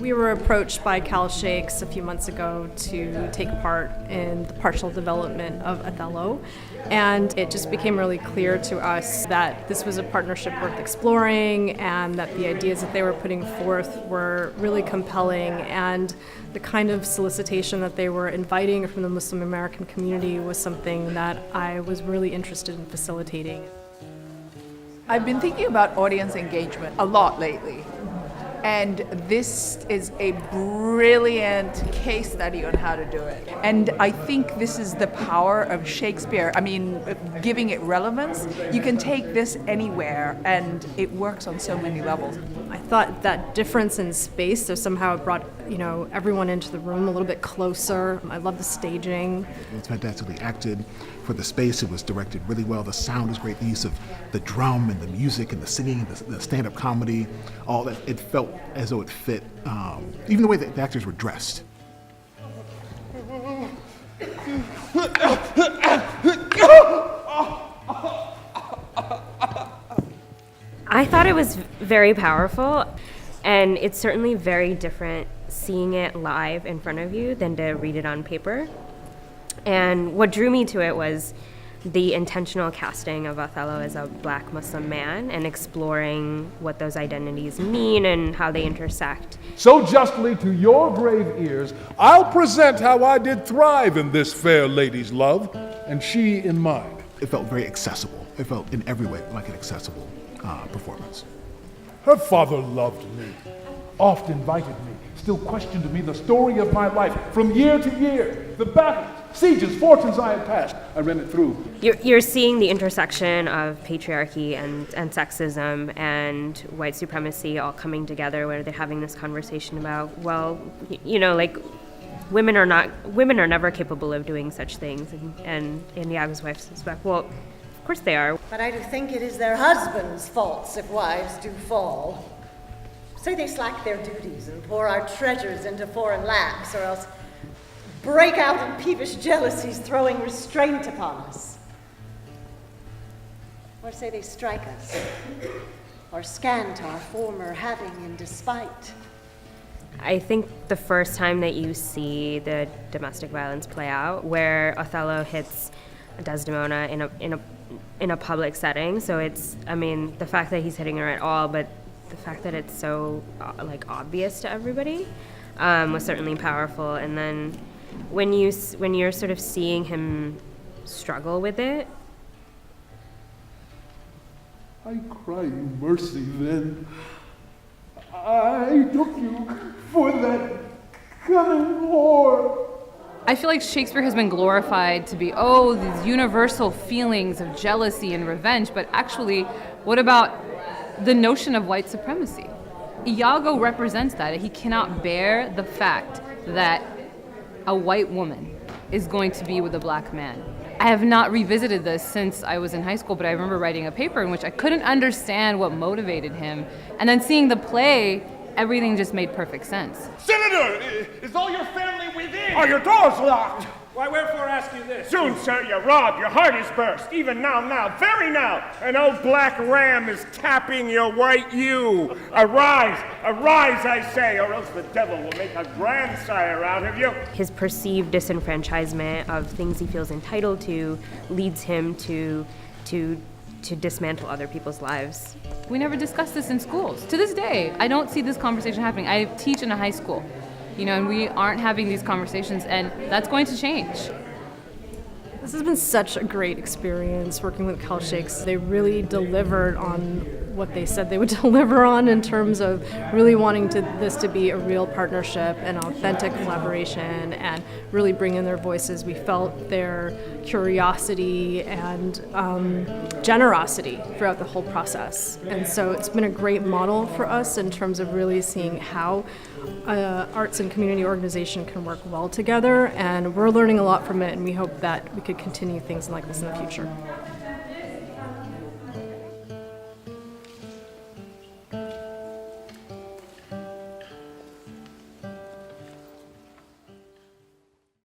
We were approached by Cal Shakes a few months ago to take part in the partial development of Othello, and it just became really clear to us that this was a partnership worth exploring and that the ideas that they were putting forth were really compelling, and the kind of solicitation that they were inviting from the Muslim American community was something that I was really interested in facilitating. I've been thinking about audience engagement a lot lately. And this is a brilliant case study on how to do it. And I think this is the power of Shakespeare. I mean, giving it relevance. You can take this anywhere, and it works on so many levels. I thought that difference in space, so somehow it brought, everyone into the room a little bit closer. I love the staging. It was fantastically acted. For the space, it was directed really well. The sound was great. The use of the drum and the music and the singing, the stand-up comedy, all that. It felt as though it fit, even the way that the actors were dressed. I thought it was very powerful, and it's certainly very different seeing it live in front of you than to read it on paper. And what drew me to it was the intentional casting of Othello as a Black Muslim man and exploring what those identities mean and how they intersect. So justly to your grave ears, I'll present how I did thrive in this fair lady's love, and she in mine. It felt very accessible. It felt in every way like an accessible performance. Her father loved me, oft invited me, still questioned me the story of my life from year to year, the battles, sieges, fortunes I had passed. I ran it through. You're seeing the intersection of patriarchy and sexism and white supremacy all coming together, where they're having this conversation about, women are never capable of doing such things. And Iago's wife says back, well, of course they are. But I do think it is their husbands' faults if wives do fall. Say they slack their duties and pour our treasures into foreign laps, or else break out in peevish jealousies, throwing restraint upon us. Or say they strike us, or scant our former having in despite. I think the first time that you see the domestic violence play out, where Othello hits Desdemona in a public setting, so it's, the fact that he's hitting her at all, but the fact that it's so obvious to everybody was certainly powerful. And then when you're sort of seeing him struggle with it, I cry you mercy then. I took you for that cunning whore. I feel like Shakespeare has been glorified to be, these universal feelings of jealousy and revenge, but actually, what about the notion of white supremacy? Iago represents that. He cannot bear the fact that a white woman is going to be with a black man. I have not revisited this since I was in high school, but I remember writing a paper in which I couldn't understand what motivated him. And then seeing the play, everything just made perfect sense. Senator, is all your family within? Are your doors locked? Why, wherefore ask you this? Soon, sir, you're robbed, your heart is burst, even now, very now, an old black ram is tapping your white ewe. Arise, I say, or else the devil will make a grandsire out of you. His perceived disenfranchisement of things he feels entitled to leads him to dismantle other people's lives. We never discussed this in schools. To this day, I don't see this conversation happening. I teach in a high school, and we aren't having these conversations, and that's going to change. This has been such a great experience working with Cal Shakes. They really delivered on what they said they would deliver on in terms of really wanting this to be a real partnership and authentic collaboration and really bring in their voices. We felt their curiosity and generosity throughout the whole process. And so it's been a great model for us in terms of really seeing how arts and community organization can work well together, and we're learning a lot from it, and we hope that we could continue things like this in the future.